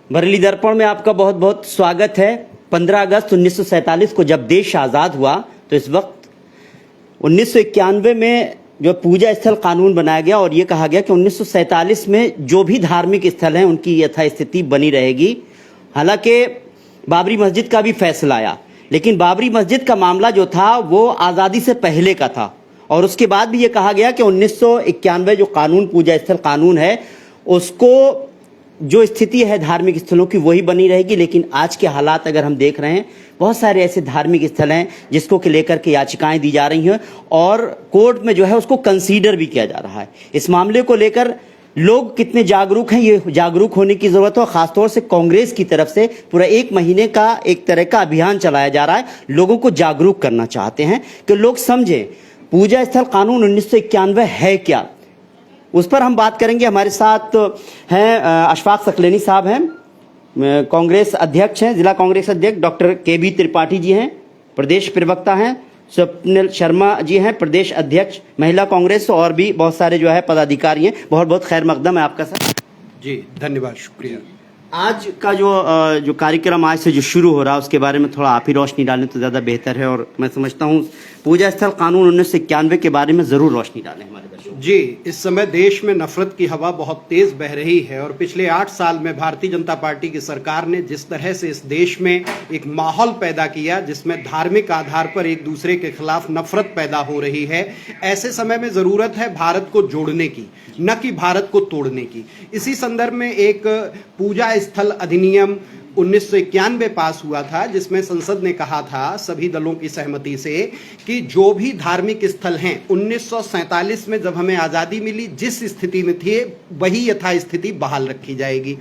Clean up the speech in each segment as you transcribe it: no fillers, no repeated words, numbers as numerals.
बरेली दर्पण में आपका बहुत बहुत स्वागत है। 15 अगस्त 1947 को जब देश आज़ाद हुआ तो इस वक्त 1991 में जो पूजा स्थल कानून बनाया गया और ये कहा गया कि 1947 में जो भी धार्मिक स्थल हैं उनकी यथास्थिति बनी रहेगी। हालांकि बाबरी मस्जिद का भी फैसला आया, लेकिन बाबरी मस्जिद का मामला जो था वो आज़ादी से पहले का था और उसके बाद भी ये कहा गया कि 1991 जो कानून पूजा स्थल कानून है उसको जो स्थिति है धार्मिक स्थलों की वही बनी रहेगी। लेकिन आज के हालात अगर हम देख रहे हैं, बहुत सारे ऐसे धार्मिक स्थल हैं जिसको के लेकर के याचिकाएं दी जा रही हैं और कोर्ट में जो है उसको कंसीडर भी किया जा रहा है। इस मामले को लेकर लोग कितने जागरूक हैं, ये जागरूक होने की जरूरत है। खासतौर से कांग्रेस की तरफ से पूरा 1 महीने का एक तरह का अभियान चलाया जा रहा है। लोगों को जागरूक करना चाहते हैं कि लोग समझें पूजा स्थल कानून 1991 है क्या। उस पर हम बात करेंगे। हमारे साथ हैं अशफाक सकलेनी साहब हैं, कांग्रेस अध्यक्ष हैं, जिला कांग्रेस अध्यक्ष। डॉक्टर केबी त्रिपाठी जी हैं, प्रदेश प्रवक्ता हैं। स्वप्निल शर्मा जी हैं, प्रदेश अध्यक्ष महिला कांग्रेस। और भी बहुत सारे जो है पदाधिकारी हैं। बहुत बहुत खैर मकदम है आपका सर। जी धन्यवाद, शुक्रिया। आज का जो कार्यक्रम आज से जो शुरू हो रहा है उसके बारे में थोड़ा आप ही रोशनी डालें तो ज़्यादा बेहतर है। और मैं समझता हूँ पूजा स्थल कानून 1991 के बारे में ज़रूर रोशनी डालें हमारे दर्शकों। जी, इस समय देश में नफरत की हवा बहुत तेज बह रही है और पिछले 8 साल में भारतीय जनता पार्टी की सरकार ने जिस तरह से इस देश में एक माहौल पैदा किया जिसमें धार्मिक आधार पर एक दूसरे के खिलाफ नफरत पैदा हो रही है, ऐसे समय में जरूरत है भारत को जोड़ने की, न कि भारत को तोड़ने की। इसी संदर्भ में एक पूजा स्थल अधिनियम 1991 पास हुआ था जिसमें संसद ने कहा था सभी दलों की सहमति से कि जो भी धार्मिक स्थल हैं 1947 में जब हमें आज़ादी मिली जिस स्थिति में थे वही यथास्थिति बहाल रखी जाएगी।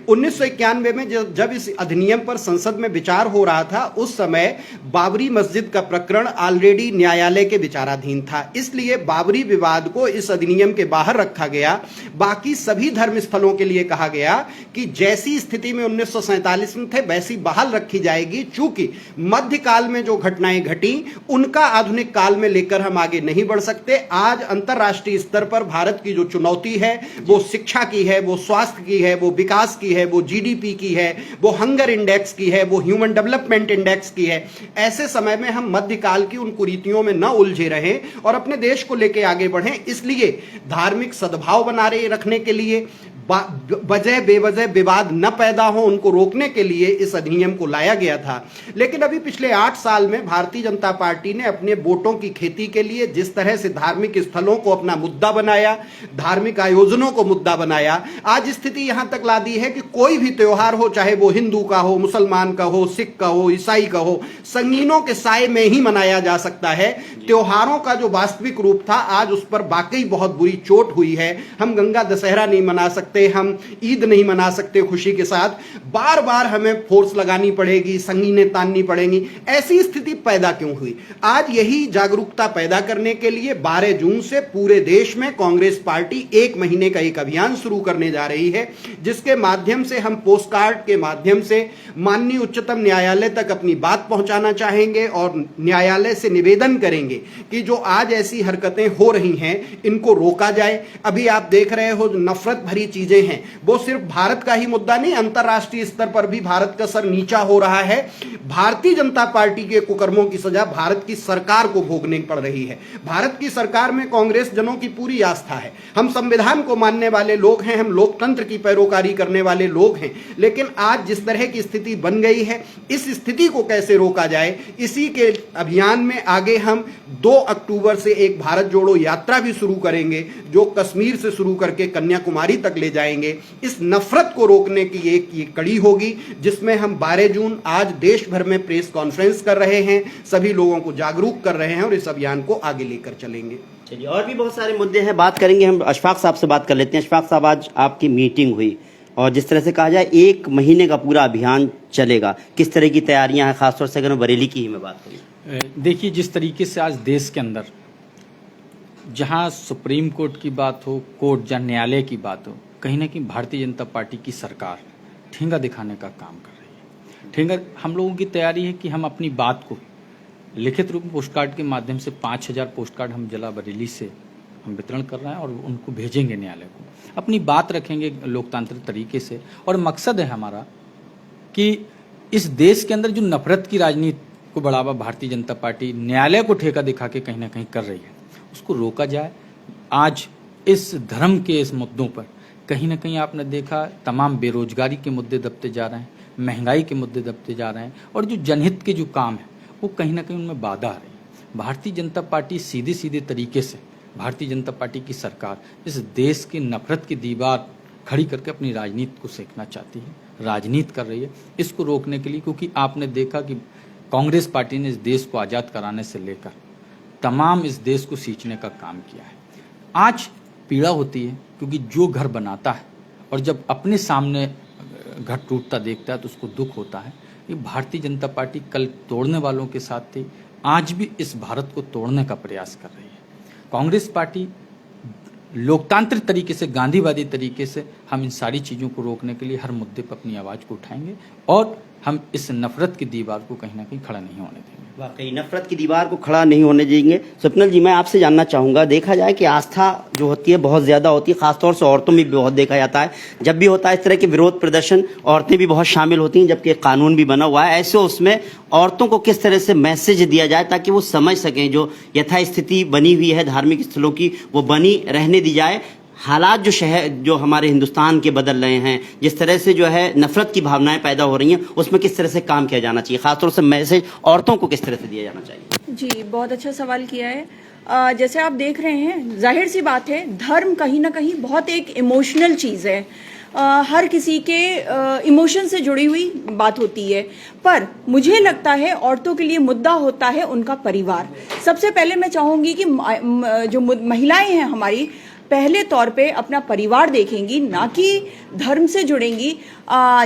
1991 में जब इस अधिनियम पर संसद में विचार हो रहा था उस समय बाबरी मस्जिद का प्रकरण ऑलरेडी न्यायालय के विचाराधीन था, इसलिए बाबरी विवाद को इस अधिनियम के बाहर रखा गया। बाकी सभी धर्म स्थलों के लिए कहा गया कि जैसी स्थिति में 1947 में थे वैसी बहाल रखी जाएगी। चूंकि मध्यकाल में जो घटनाएं घटी उनका आधुनिक काल में लेकर हम आगे नहीं बढ़ सकते। आज अंतरराष्ट्रीय स्तर पर भारत की जो चुनौती है वो शिक्षा की है, वो स्वास्थ्य की है, वो विकास की है, वो जीडीपी की है, वो हंगर इंडेक्स की है, वो ह्यूमन डेवलपमेंट इंडेक्स की है। ऐसे समय में हम मध्यकाल की उन कुरीतियों में न उलझे रहें और अपने देश को लेकर आगे बढ़ें। इसलिए धार्मिक सद्भाव बनाए रखने के लिए, वजह बेवजह विवाद न पैदा हो उनको रोकने के लिए इस अधिनियम को लाया गया था। लेकिन अभी पिछले 8 साल में भारतीय जनता पार्टी ने अपने वोटों की खेती के लिए जिस तरह से धार्मिक स्थलों को अपना मुद्दा बनाया, धार्मिक आयोजनों को मुद्दा बनाया, आज स्थिति यहां तक ला दी है कि कोई भी त्योहार हो, चाहे वो हिंदू का हो, मुसलमान का हो, सिख का हो, ईसाई का हो, संगीनों के साए में ही मनाया जा सकता है। त्योहारों का जो वास्तविक रूप था आज उस पर वाकई बहुत बुरी चोट हुई है। हम गंगा दशहरा नहीं मना सकते, हम ईद नहीं मना सकते खुशी के साथ, बार बार हमें फोर्स लगानी पड़ेगी, संगीनें ताननी पड़ेंगी। ऐसी स्थिति पैदा क्यों हुई? आज यही जागरूकता पैदा करने के लिए 12 जून से पूरे देश में कांग्रेस पार्टी 1 महीने का एक अभियान शुरू करने जा रही है जिसके माध्यम से हम पोस्ट कार्ड के माध्यम से माननीय उच्चतम न्यायालय तक अपनी बात पहुंचाना चाहेंगे और न्यायालय से निवेदन करेंगे कि जो आज ऐसी हरकतें हो रही हैं इनको रोका जाए। अभी आप देख रहे हो जो नफरत भरी चीजें हैं वो सिर्फ भारत का ही मुद्दा नहीं, अंतरराष्ट्रीय स्तर पर भी भारत का सर नीचा हो रहा है। भारतीय जनता पार्टी के कुकर्मों की सजा भारत की सरकार को भोगनी पड़ रही है। भारत की सरकार में कांग्रेस जनों की पूरी आस्था है। हम संविधान को मानने वाले लोग हैं, हम लोकतंत्र की पैरोकारी करने वाले लोग हैं। लेकिन आज जिस तरह की स्थिति बन गई है इस स्थिति को कैसे रोका जाए, इसी के अभियान में आगे हम 2 अक्टूबर से एक भारत जोड़ो यात्रा भी शुरू करेंगे जो कश्मीर से शुरू करके कन्याकुमारी तक ले जाएंगे। इस नफरत को रोकने की एक ये कड़ी होगी जिसमें हम 12 जून आज देश भर में प्रेस कॉन्फ्रेंस कर रहे हैं, सभी लोगों को जागरूक कर रहे हैं और इस अभियान को आगे लेकर चलेंगे। चलिए, और भी बहुत सारे मुद्दे हैं, बात करेंगे। हम अशफाक साहब से बात कर लेते हैं। अशफाक साहब, आज आपकी मीटिंग हुई और जिस तरह से कहा जाए 1 महीने का पूरा अभियान चलेगा, किस तरह की तैयारियां हैं? खासतौर से अगर बरेली की ही मैं बात करूँ, देखिए जिस तरीके से आज देश के अंदर जहां सुप्रीम कोर्ट की बात हो, कोर्ट जहां न्यायालय की बात हो, कहीं ना कहीं भारतीय जनता पार्टी की सरकार ठेंगा दिखाने का काम कर रही है। ठेंगा, हम लोगों की तैयारी है कि हम अपनी बात को लिखित रूप में पोस्ट कार्ड के माध्यम से 5000 पोस्ट कार्ड हम जिला बरेली से हम वितरण कर रहे हैं और उनको भेजेंगे न्यायालय को, अपनी बात रखेंगे लोकतांत्रिक तरीके से। और मकसद है हमारा कि इस देश के अंदर जो नफरत की राजनीति को बढ़ावा भारतीय जनता पार्टी न्यायालय को ठेका दिखा के कहीं ना कहीं कर रही है, उसको रोका जाए। आज इस धर्म के इस मुद्दों पर कहीं ना कहीं आपने देखा तमाम बेरोजगारी के मुद्दे दबते जा रहे हैं, महंगाई के मुद्दे दबते जा रहे हैं, और जो जनहित के जो काम है वो कहीं ना कहीं उनमें बाधा आ रही है। भारतीय जनता पार्टी सीधे सीधे तरीके से, भारतीय जनता पार्टी की सरकार इस देश की नफरत की दीवार खड़ी करके अपनी राजनीति को सेकना चाहती है, राजनीति कर रही है। इसको रोकने के लिए, क्योंकि आपने देखा कि कांग्रेस पार्टी ने इस देश को आज़ाद कराने से लेकर तमाम इस देश को सींचने का काम किया है। आज पीड़ा होती है क्योंकि जो घर बनाता है और जब अपने सामने घर टूटता देखता है तो उसको दुख होता है। ये भारतीय जनता पार्टी कल तोड़ने वालों के साथ थी, आज भी इस भारत को तोड़ने का प्रयास कर रही है। कांग्रेस पार्टी लोकतांत्रिक तरीके से, गांधीवादी तरीके से हम इन सारी चीज़ों को रोकने के लिए हर मुद्दे पर अपनी आवाज़ को उठाएंगे और हम इस नफरत की दीवार को कहीं ना कहीं खड़ा नहीं होने देंगे। वाकई नफरत की दीवार को खड़ा नहीं होने देंगे। स्वप्निल जी, मैं आपसे जानना चाहूँगा, देखा जाए कि आस्था जो होती है बहुत ज़्यादा होती है, खासतौर से औरतों में भी बहुत देखा जाता है। जब भी होता है इस तरह के विरोध प्रदर्शन, औरतें भी बहुत शामिल होती हैं, जबकि एक कानून भी बना हुआ है। ऐसे उसमें औरतों को किस तरह से मैसेज दिया जाए ताकि वो समझ सकें जो यथास्थिति बनी हुई है धार्मिक स्थलों की वो बनी रहने दी जाए। हालात जो हमारे हिंदुस्तान के बदल रहे हैं, जिस तरह से जो है नफरत की भावनाएं पैदा हो रही हैं, उसमें किस तरह से काम किया जाना चाहिए, खासतौर से मैसेज औरतों को किस तरह से दिया जाना चाहिए? जी, बहुत अच्छा सवाल किया है। जैसे आप देख रहे हैं, जाहिर सी बात है, धर्म कहीं ना कहीं बहुत एक इमोशनल चीज़ है। हर किसी के इमोशन से जुड़ी हुई बात होती है, पर मुझे लगता है औरतों के लिए मुद्दा होता है उनका परिवार। सबसे पहले मैं चाहूँगी कि जो महिलाएं हैं हमारी, पहले तौर पे अपना परिवार देखेंगी, ना कि धर्म से जुड़ेंगी।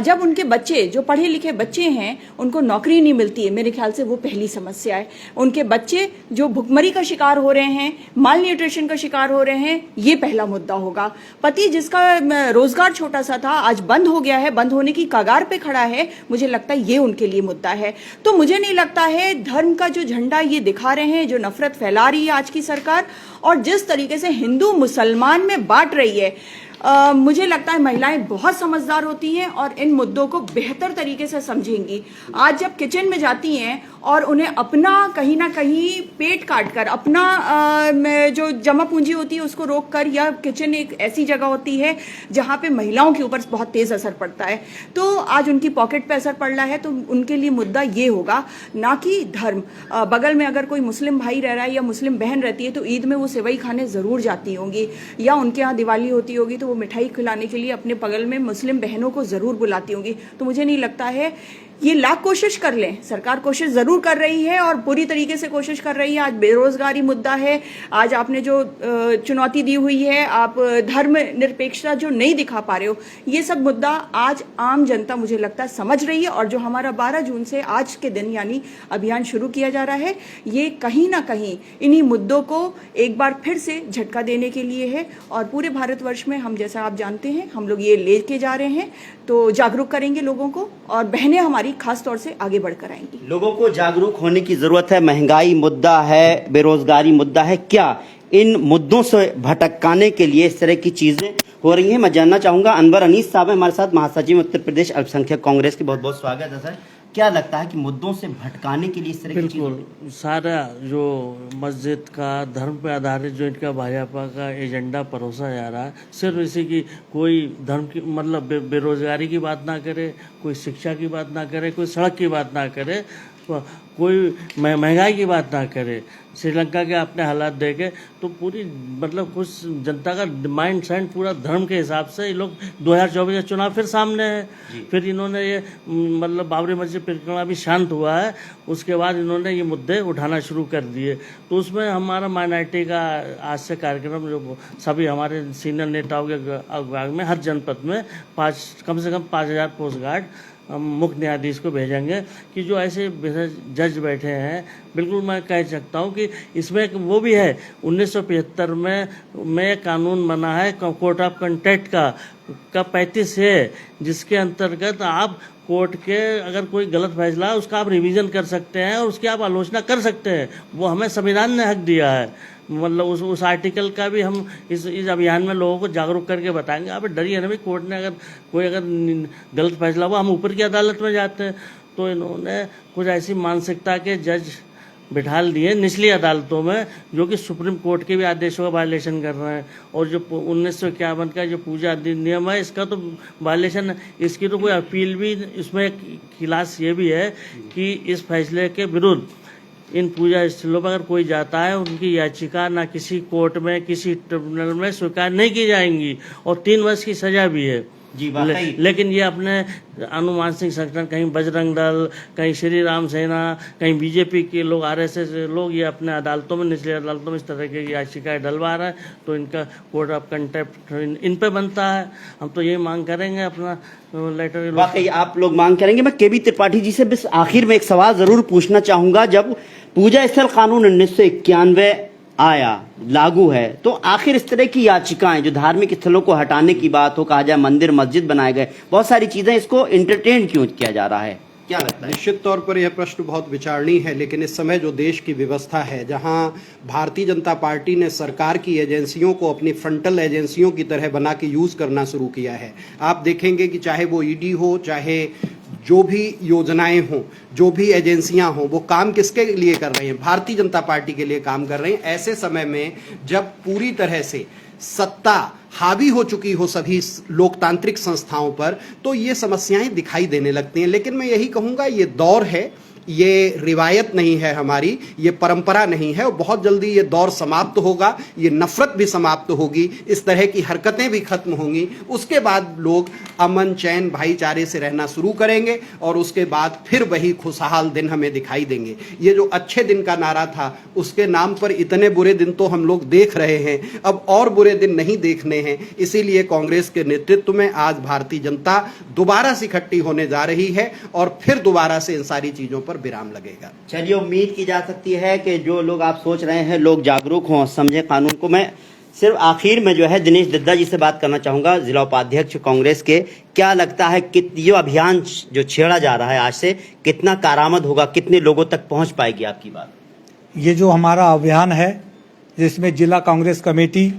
जब उनके बच्चे, जो पढ़े लिखे बच्चे हैं, उनको नौकरी नहीं मिलती है, मेरे ख्याल से वो पहली समस्या है। उनके बच्चे जो भुखमरी का शिकार हो रहे हैं, माल न्यूट्रिशन का शिकार हो रहे हैं, ये पहला मुद्दा होगा। पति जिसका रोजगार छोटा सा था, आज बंद हो गया है, बंद होने की कगार पे खड़ा है, मुझे लगता है ये उनके लिए मुद्दा है। तो मुझे नहीं लगता है धर्म का जो झंडा ये दिखा रहे हैं, जो नफरत फैला रही है आज की सरकार, और जिस तरीके से हिंदू मुसलमान में बांट रही है, मुझे लगता है महिलाएं बहुत समझदार होती हैं और इन मुद्दों को बेहतर तरीके से समझेंगी। आज जब किचन में जाती हैं और उन्हें अपना कहीं ना कहीं पेट काट कर, अपना जो जमा पूंजी होती है उसको रोक कर, या किचन एक ऐसी जगह होती है जहां पे महिलाओं के ऊपर बहुत तेज असर पड़ता है, तो आज उनकी पॉकेट पे असर पड़ रहा है। तो उनके लिए मुद्दा ये होगा, ना कि धर्म। बगल में अगर कोई मुस्लिम भाई रह रहा है या मुस्लिम बहन रहती है तो ईद में वो सेवई खाने जरूर जाती होंगी, या उनके यहाँ दिवाली होती होगी तो वो मिठाई खिलाने के लिए अपने बगल में मुस्लिम बहनों को जरूर बुलाती होंगी। तो मुझे नहीं लगता है, ये लाख कोशिश कर लें, सरकार कोशिश जरूर कर रही है और पूरी तरीके से कोशिश कर रही है। आज बेरोजगारी मुद्दा है, आज आपने जो चुनौती दी हुई है, आप धर्म निरपेक्षता जो नहीं दिखा पा रहे हो, ये सब मुद्दा आज आम जनता मुझे लगता है समझ रही है। और जो हमारा 12 जून से आज के दिन यानी अभियान शुरू किया जा रहा है, ये कहीं ना कहीं इन्हीं मुद्दों को एक बार फिर से झटका देने के लिए है। और पूरे भारतवर्ष में हम, जैसा आप जानते हैं, हम लोग ये लेके जा रहे हैं, तो जागरूक करेंगे लोगों को, और बहनें हमारी खास तौर से आगे बढ़कर आएंगी। लोगों को जागरूक होने की जरूरत है। महंगाई मुद्दा है, बेरोजगारी मुद्दा है, क्या इन मुद्दों से भटकाने के लिए इस तरह की चीजें हो रही हैं? मैं जानना चाहूंगा, अनवर अनीस साहब है हमारे साथ, महासचिव उत्तर प्रदेश अल्पसंख्यक कांग्रेस के। बहुत बहुत स्वागत है सर। क्या लगता है कि मुद्दों से भटकाने के लिए इस तरह की चीजें? बिल्कुल, सारा जो मस्जिद का, धर्म पे आधारित जो इनका भाजपा का एजेंडा परोसा जा रहा है, सिर्फ इसी की, कोई धर्म की मतलब बेरोजगारी की बात ना करे, कोई शिक्षा की बात ना करे, कोई सड़क की बात ना करे, कोई महंगाई की बात ना करे। श्रीलंका के आपने हालात देखे तो पूरी मतलब कुछ जनता का माइंड सेट पूरा धर्म के हिसाब से ये लोग 2024 का चुनाव फिर सामने है। फिर इन्होंने ये मतलब बाबरी मस्जिद परिक्रमा भी शांत हुआ है, उसके बाद इन्होंने ये मुद्दे उठाना शुरू कर दिए। तो उसमें हमारा माइनॉरिटी का आज से कार्यक्रम, जो सभी हमारे सीनियर नेताओं के अगुवाई में हर जनपद में कम से कम 5000 पोस्ट गार्ड हम मुख्य न्यायाधीश को भेजेंगे कि जो ऐसे जज बैठे हैं, बिल्कुल मैं कह सकता हूँ कि इसमें वो भी है। 1975 में कानून बना है कोर्ट ऑफ कंटेक्ट का 35 है, जिसके अंतर्गत आप कोर्ट के अगर कोई गलत फैसला है उसका आप रिवीजन कर सकते हैं और उसकी आप आलोचना कर सकते हैं। वो हमें संविधान ने हक दिया है। मतलब उस आर्टिकल का भी हम इस अभियान में लोगों को जागरूक करके बताएंगे। आप डरिए ना, भाई कोर्ट ने अगर गलत फैसला हुआ हम ऊपर की अदालत में जाते हैं। तो इन्होंने कुछ ऐसी मानसिकता के जज बिठाल दिए निचली अदालतों में, जो कि सुप्रीम कोर्ट के भी आदेशों का वायलेशन कर रहे हैं। और जो 1951 का जो पूजा अधिनियम है इसका तो वायलेशन है। इसकी तो कोई अपील भी, इसमें क्लास ये भी है कि इस फैसले के विरुद्ध इन पूजा स्थलों पर अगर कोई जाता है उनकी याचिका ना किसी कोर्ट में किसी ट्रिब्यूनल में स्वीकार नहीं की जाएंगी और 3 वर्ष की सजा भी है। जी लेकिन ये अपने अनुमानसिक संगठन, कहीं बजरंग दल, कहीं श्री राम सेना, कहीं बीजेपी के लोग, आरएसएस लोग, ये अपने अदालतों में, निचली अदालतों में इस तरह की याचिकाएं डलवा रहा है। तो इनका कोर्ट ऑफ कंटेम्प्ट इन पे बनता है। हम तो यही मांग करेंगे अपना लेटर। वाकई आप लोग मांग करेंगे। मैं केबी त्रिपाठी जी से बस आखिर में एक सवाल जरूर पूछना चाहूंगा। जब पूजा स्थल कानून 1991 आया, लागू है, तो आखिर इस तरह की याचिकाएं जो धार्मिक स्थलों को हटाने की बात हो, कहा जाए मंदिर मस्जिद बनाए गए, बहुत सारी चीजें, इसको एंटरटेन क्यों किया जा रहा है? क्या लगता है? निश्चित तौर पर यह प्रश्न बहुत विचारणीय है, लेकिन इस समय जो देश की व्यवस्था है, जहां भारतीय जनता पार्टी ने सरकार की एजेंसियों को अपनी फ्रंटल एजेंसियों की तरह बना के यूज करना शुरू किया है। आप देखेंगे कि चाहे वो ईडी हो, चाहे जो भी योजनाएं हों, जो भी एजेंसियां हों, वो काम किसके लिए कर रही हैं? भारतीय जनता पार्टी के लिए काम कर रही हैं। ऐसे समय में जब पूरी तरह से सत्ता हावी हो चुकी हो सभी लोकतांत्रिक संस्थाओं पर, तो ये समस्याएं दिखाई देने लगती हैं। लेकिन मैं यही कहूंगा, ये दौर है, ये रिवायत नहीं है हमारी, ये परंपरा नहीं है और बहुत जल्दी ये दौर समाप्त होगा। ये नफरत भी समाप्त होगी, इस तरह की हरकतें भी खत्म होंगी। उसके बाद लोग अमन चैन भाईचारे से रहना शुरू करेंगे और उसके बाद फिर वही खुशहाल दिन हमें दिखाई देंगे। ये जो अच्छे दिन का नारा था, उसके नाम पर इतने बुरे दिन तो हम लोग देख रहे हैं, अब और बुरे दिन नहीं देखने हैं। इसीलिए कांग्रेस के नेतृत्व में आज भारतीय जनता दोबारा से इकट्ठी होने जा रही है और फिर दोबारा से इन सारी चीजों पर विराम लगेगा। चलिए, उम्मीद की जा सकती है कि जो लोग आप सोच रहे हैं, लोग जागरूक हों, समझे कानून को। मैं सिर्फ आखिर में जो है दिनेश दद्दा जी से बात करना चाहूंगा, जिला उपाध्यक्ष कांग्रेस के। क्या लगता है कि ये अभियान जो छेड़ा जा रहा है आज से, कितना कारामद होगा, कितने लोगों तक पहुंच पाएगी आपकी बात? ये जो हमारा अभियान है, जिसमें जिला कांग्रेस कमेटी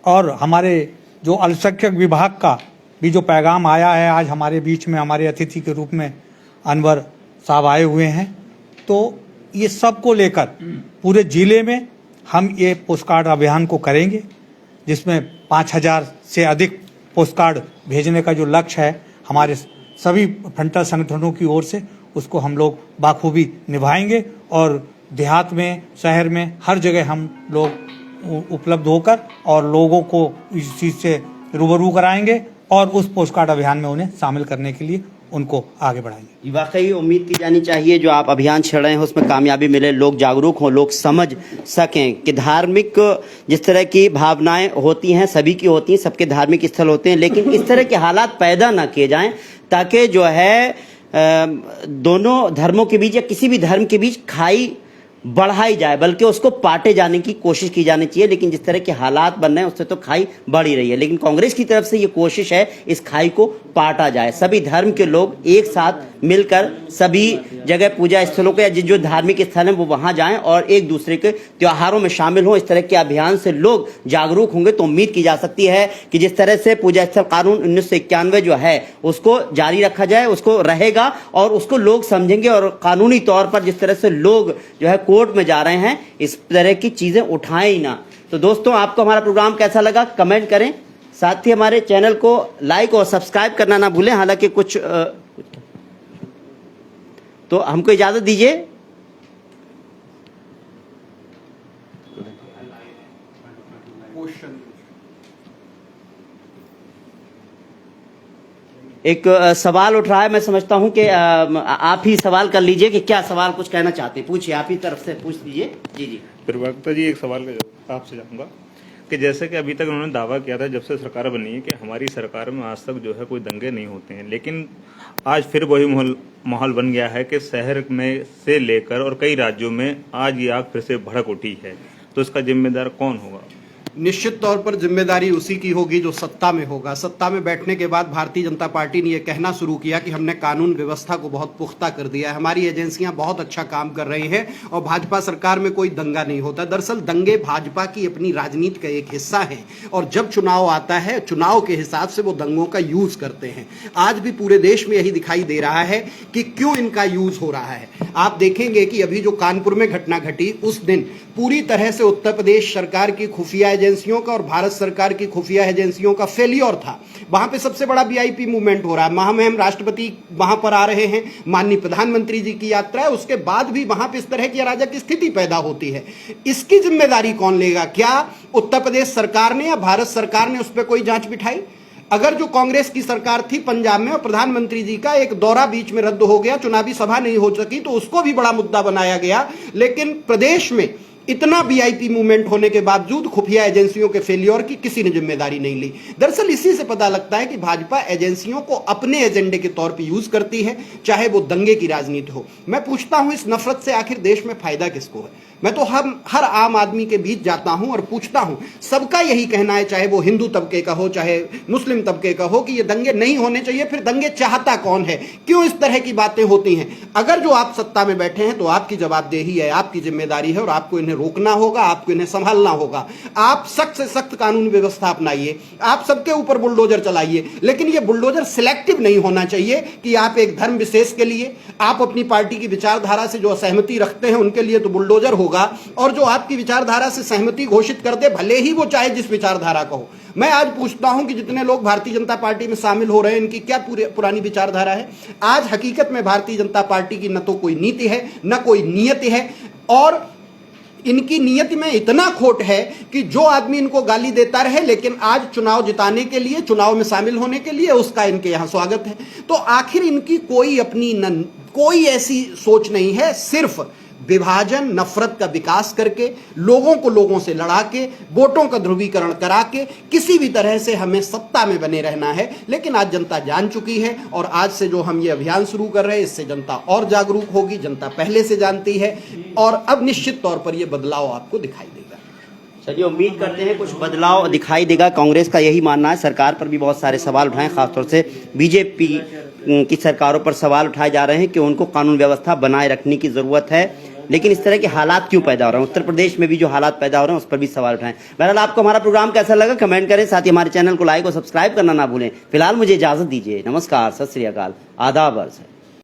और हमारे जो अल्पसंख्यक विभाग का भी जो पैगाम आया है, आज हमारे बीच में हमारे अतिथि के रूप में अनवर साहब आए हुए हैं, तो ये सब को लेकर पूरे जिले में हम ये पोस्ट कार्ड अभियान को करेंगे, जिसमें 5000 से अधिक पोस्ट कार्ड भेजने का जो लक्ष्य है हमारे सभी फ्रंटल संगठनों की ओर से, उसको हम लोग बाखूबी निभाएंगे और देहात में, शहर में, हर जगह हम लोग उपलब्ध होकर और लोगों को इस चीज़ से रूबरू कराएंगे और उस पोस्ट कार्ड अभियान में उन्हें शामिल करने के लिए उनको आगे बढ़ाएंगे। वाकई उम्मीद की जानी चाहिए जो आप अभियान छेड़ रहे हैं उसमें कामयाबी मिले, लोग जागरूक हों, लोग समझ सकें कि धार्मिक जिस तरह की भावनाएं होती हैं, सभी की होती हैं, सबके धार्मिक स्थल होते हैं, लेकिन इस तरह के हालात पैदा ना किए जाएं ताकि जो है दोनों धर्मों के बीच या किसी भी धर्म के बीच खाई बढ़ाई जाए, बल्कि उसको पाटे जाने की कोशिश की जानी चाहिए। लेकिन जिस तरह के हालात बन रहे हैं उससे तो खाई बढ़ ही रही है। लेकिन कांग्रेस की तरफ से ये कोशिश है इस खाई को पाटा जाए, सभी धर्म के लोग एक साथ मिलकर सभी जगह पूजा स्थलों को या जो धार्मिक स्थल हैं वो वहां जाएं और एक दूसरे के त्योहारों में शामिल हों। इस तरह के अभियान से लोग जागरूक होंगे तो उम्मीद की जा सकती है कि जिस तरह से पूजा स्थल कानून 1991 जो है उसको जारी रखा जाए, उसको रहेगा और उसको लोग समझेंगे और कानूनी तौर पर जिस तरह से लोग जो है कोर्ट में जा रहे हैं, इस तरह की चीजें उठाएं ही ना। तो दोस्तों, आपको हमारा प्रोग्राम कैसा लगा कमेंट करें, साथ ही हमारे चैनल को लाइक और सब्सक्राइब करना ना भूलें। हालांकि कुछ तो हमको इजाजत दीजिए। एक सवाल उठ रहा है, मैं समझता हूं कि आप ही सवाल कर लीजिए कि क्या सवाल कुछ कहना चाहते हैं, पूछिए, आप ही तरफ से पूछ लीजिए। जी जी प्रवक्ता जी, एक सवाल आपसे चाहूँगा कि जैसे कि अभी तक उन्होंने दावा किया था जब से सरकार बनी है कि हमारी सरकार में आज तक जो है कोई दंगे नहीं होते हैं, लेकिन आज फिर वही माहौल बन गया है कि शहर में से लेकर और कई राज्यों में आज ये आग फिर से भड़क उठी है, तो इसका जिम्मेदार कौन होगा? निश्चित तौर पर जिम्मेदारी उसी की होगी जो सत्ता में होगा। सत्ता में बैठने के बाद भारतीय जनता पार्टी ने यह कहना शुरू किया कि हमने कानून व्यवस्था को बहुत पुख्ता कर दिया है, हमारी एजेंसियां बहुत अच्छा काम कर रही हैं और भाजपा सरकार में कोई दंगा नहीं होता। दरअसल दंगे भाजपा की अपनी राजनीति का एक हिस्सा है और जब चुनाव आता है, चुनाव के हिसाब से वो दंगों का यूज करते हैं। आज भी पूरे देश में यही दिखाई दे रहा है कि क्यों इनका यूज हो रहा है। आप देखेंगे कि अभी जो कानपुर में घटना घटी, उस दिन पूरी तरह से उत्तर प्रदेश सरकार की खुफिया एजेंसियों का और भारत सरकार की खुफिया एजेंसियों का फेलियर था। वहां पे सबसे बड़ा वीआईपी मूवमेंट हो रहा है, महामहिम राष्ट्रपति वहां पर आ रहे हैं, माननीय प्रधानमंत्री जी की यात्रा है, उसके बाद भी वहां पे इस तरह की अराजक स्थिति पैदा होती है। इसकी जिम्मेदारी कौन लेगा? क्या उत्तर प्रदेश सरकार ने या भारत सरकार ने उस पर कोई जांच बिठाई? अगर जो कांग्रेस की सरकार थी पंजाब में और प्रधानमंत्री जी का एक दौरा बीच में रद्द हो गया, चुनावी सभा नहीं हो सकी, तो उसको भी बड़ा मुद्दा बनाया गया। लेकिन प्रदेश में इतना वीआईपी मूवमेंट होने के बावजूद खुफिया एजेंसियों के फेलियर की किसी ने जिम्मेदारी नहीं ली। दरअसल इसी से पता लगता है कि भाजपा एजेंसियों को अपने एजेंडे के तौर पर यूज करती है, चाहे वो दंगे की राजनीति हो। मैं पूछता हूं, इस नफरत से आखिर देश में फायदा किसको है? मैं तो हर आम आदमी के बीच जाता हूं और पूछता हूं, सबका यही कहना है, चाहे वो हिंदू तबके का हो चाहे मुस्लिम तबके का हो, कि ये दंगे नहीं होने चाहिए। फिर दंगे चाहता कौन है? क्यों इस तरह की बातें होती हैं? अगर जो आप सत्ता में बैठे हैं तो आपकी जवाबदेही है, आपकी जिम्मेदारी है और आपको इन्हें रोकना होगा, आपको इन्हें संभालना होगा। आप सख्त से सख्त कानून व्यवस्था अपनाइए, आप सबके ऊपर बुलडोजर चलाइए, लेकिन ये बुलडोजर सिलेक्टिव नहीं होना चाहिए कि आप एक धर्म विशेष के लिए, आप अपनी पार्टी की विचारधारा से जो असहमति रखते हैं उनके लिए तो बुलडोजर होगा, और जो आपकी विचारधारा से सहमति घोषित कर दे, भले ही वो चाहे जिस विचारधारा का हो। मैं आज पूछता हूं कि जितने लोग भारतीय जनता पार्टी में शामिल हो रहे हैं, इनकी क्या पुरानी विचारधारा है? आज हकीकत में भारतीय जनता पार्टी की न तो कोई नीति है, न कोई नियति है, और इनकी नियति में इतना खोट है कि जो आदमी इनको गाली देता रहे, लेकिन आज चुनाव जिताने के लिए, चुनाव में शामिल होने के लिए उसका इनके यहां स्वागत है। तो आखिर इनकी कोई अपनी कोई ऐसी सोच नहीं है, सिर्फ विभाजन, नफरत का विकास करके, लोगों को लोगों से लड़ा के, वोटों का ध्रुवीकरण करा के किसी भी तरह से हमें सत्ता में बने रहना है। लेकिन आज जनता जान चुकी है और आज से जो हम ये अभियान शुरू कर रहे हैं, इससे जनता और जागरूक होगी। जनता पहले से जानती है और अब निश्चित तौर पर यह बदलाव आपको दिखाई देगा। चलिए, उम्मीद करते हैं कुछ बदलाव दिखाई देगा। कांग्रेस का यही मानना है। सरकार पर भी बहुत सारे सवाल उठाए, खासतौर से बीजेपी की सरकारों पर सवाल उठाए जा रहे हैं कि उनको कानून व्यवस्था बनाए रखने की जरूरत है, लेकिन इस तरह के हालात क्यों पैदा हो रहे हैं? उत्तर प्रदेश में भी जो हालात पैदा हो रहे हैं उस पर भी सवाल उठाएं। बहरहाल, आपको हमारा प्रोग्राम कैसा लगा कमेंट करें, साथ ही हमारे चैनल को लाइक और सब्सक्राइब करना ना भूलें। फिलहाल मुझे इजाजत दीजिए। नमस्कार, सत श्री अकाल, आदाब अर्ज़ है।